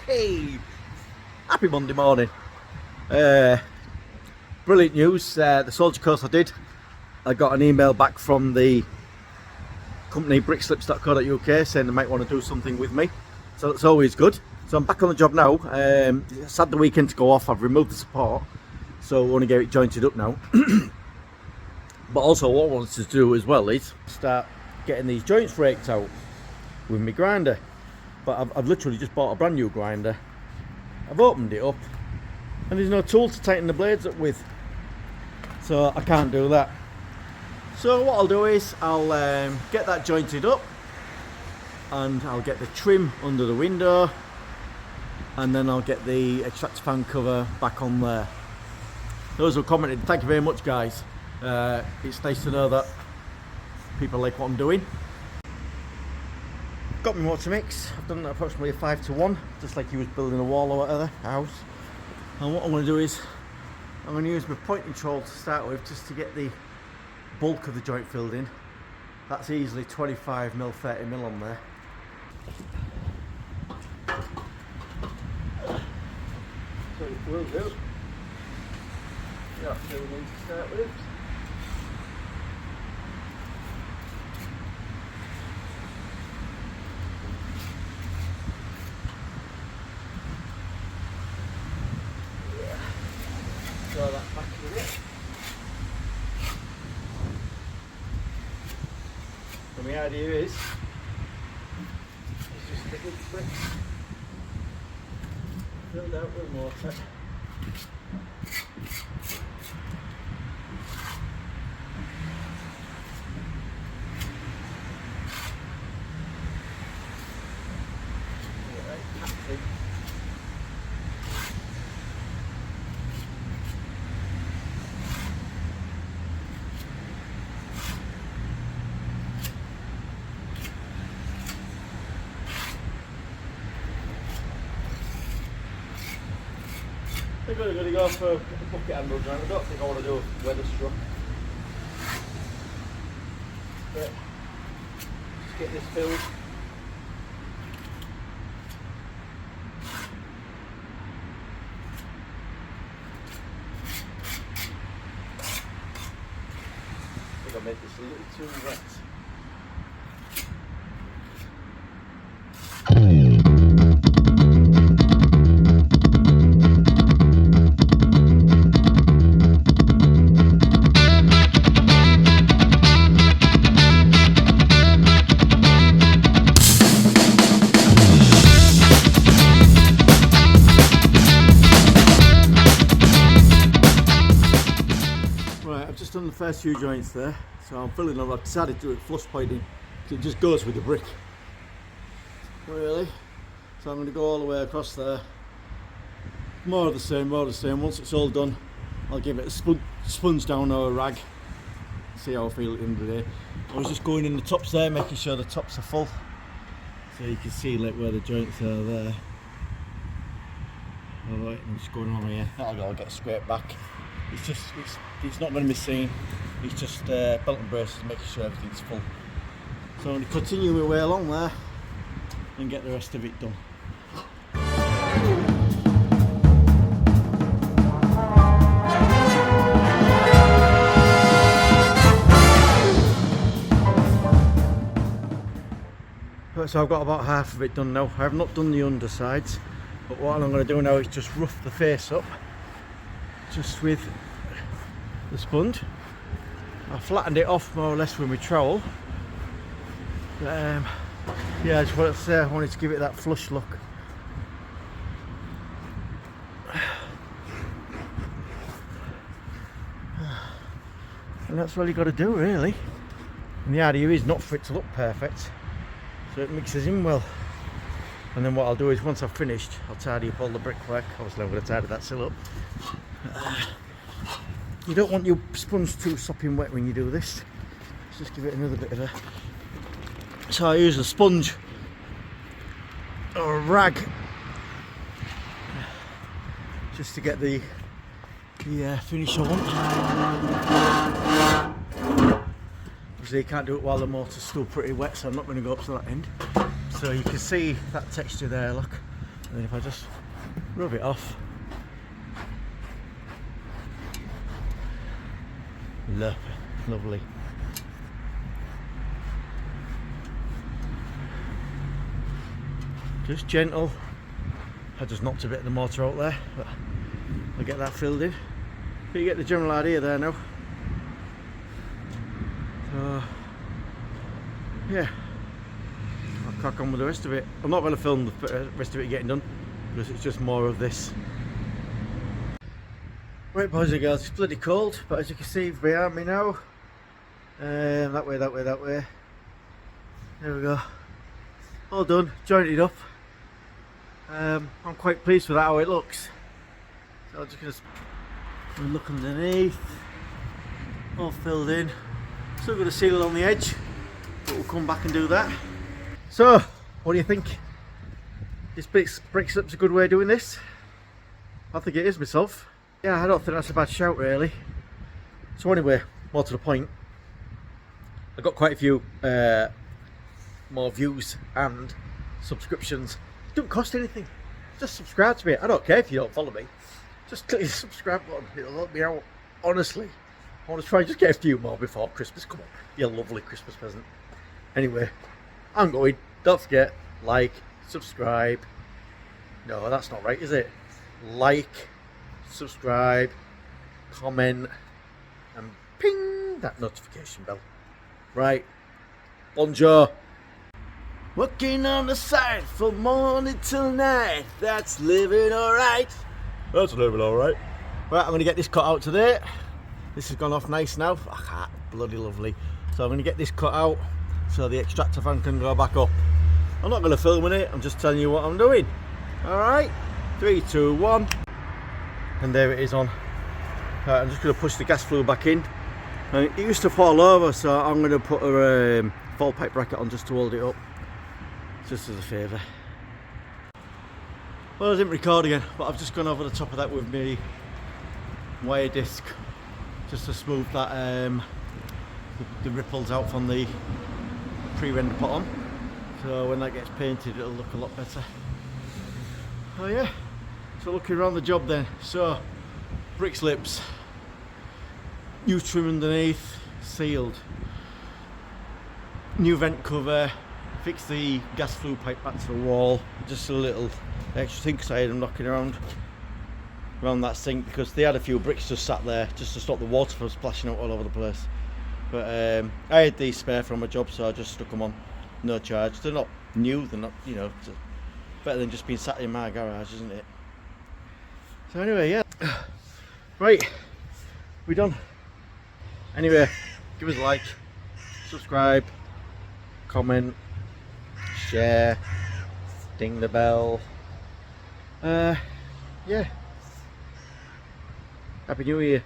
Hey! Happy Monday morning. Brilliant news. The soldier course I did, I got an email back from the company brickslips.co.uk saying they might want to do something with me. So it's always good. So I'm back on the job now. It's had the weekend to go off. I've removed the support, so I want to get it jointed up now. But also what I wanted to do as well is start getting these joints raked out with my grinder. But I've literally just bought a brand new grinder. I've opened it up and there's no tool to tighten the blades up with, so I can't do that. So what I'll do is I'll get that jointed up and I'll get the trim under the window, and then I'll get the extractor fan cover back on there. Those who commented, thank you very much guys. It's nice to know that people like what I'm doing. Got my mortar mix. I've done approximately a 5-to-1, just like he was building a wall or whatever, a house. And what I'm going to do is I'm going to use my point control to start with, just to get the bulk of the joint filled in. That's easily 25mm, 30mm on there. So it will do. That's what we need to start with. Throw that back in it. So my idea is just get these bricks filled out with mortar. I'm going to go for a bucket handle joint. I don't think I want to do a weather struck. But just get this filled. I think I'll make this a little too wet. Just done the first few joints there, so I'm filling up. I've decided to do it flush pointing, so it just goes with the brick, really. So I'm going to go all the way across there, more of the same, more of the same. Once it's all done, I'll give it a sponge down or a rag, see how I feel at the end of the day. I was just going in the tops there, making sure the tops are full, so you can see like where the joints are there. Alright, I'm just going on here. I'll get straight back. It's not going to be seen. It's just belt and braces, making sure everything's full. So I'm going to continue my way along there and get the rest of it done. So I've got about half of it done now. I have not done the undersides, but what I'm going to do now is just rough the face up just with the sponge. I flattened it off more or less with my trowel. Yeah, I just wanted to say, I wanted to give it that flush look. And that's all you got to do, really. And the idea is not for it to look perfect, so it mixes in well. And then what I'll do is, once I've finished, I'll tidy up all the brickwork. Obviously I'm going to tidy that sill up. You don't want your sponge too sopping wet when you do this. Let's just give it another bit of a... So I use a sponge or a rag just to get the finish I want. Obviously you can't do it while the mortar's still pretty wet, so I'm not going to go up to that end. So you can see that texture there, look. And then if I just rub it off, lovely. Just gentle. I just knocked a bit of the mortar out there, but I'll get that filled in. But you get the general idea there now. So yeah, I'll crack on with the rest of it. I'm not going to film the rest of it getting done because it's just more of this. Right boys and girls, it's bloody cold, but as you can see behind me now, that way. There we go. All done, jointed up. I'm quite pleased with that, how it looks. So I'm just going to look underneath, all filled in. Still got to seal it on the edge, but we'll come back and do that. So, what do you think? Is Brickslips a good way of doing this? I think it is myself. Yeah, I don't think that's a bad shout really. So anyway, more to the point, I got quite a few more views and subscriptions. It don't cost anything. Just subscribe to me. I don't care if you don't follow me. Just click the subscribe button. It'll help me out. Honestly, I want to try and just get a few more before Christmas. Come on, be a lovely Christmas present. Anyway, I'm going. Don't forget, like, subscribe. No, that's not right, is it? Like, subscribe, comment, and ping that notification bell. Right, bonjour. Working on the side from morning till night. That's living alright. That's living alright. Right, I'm going to get this cut out today. This has gone off nice now. Ah, bloody lovely. So I'm going to get this cut out so the extractor fan can go back up. I'm not going to film in it, I'm just telling you what I'm doing. Alright, 3, 2, 1. And there it is on. Right, I'm just going to push the gas flue back in. And it used to fall over, so I'm going to put a fall pipe bracket on just to hold it up. Just as a favour. Well, I didn't record again, but I've just gone over the top of that with my wire disc just to smooth that the ripples out from the pre-render put on. So when that gets painted, it'll look a lot better. Oh yeah. So looking around the job then. So Brickslips, new trim underneath, sealed, new vent cover. Fix the gas flue pipe back to the wall. Just a little extra thing because I had them knocking around that sink because they had a few bricks just sat there just to stop the water from splashing out all over the place. But I had these spare from a job, so I just stuck them on, no charge. They're not new, they're not, you know, better than just being sat in my garage, isn't it? So anyway, yeah. Right, we done. Anyway, give us a like, subscribe, comment, share, ding the bell. Yeah. Happy New Year.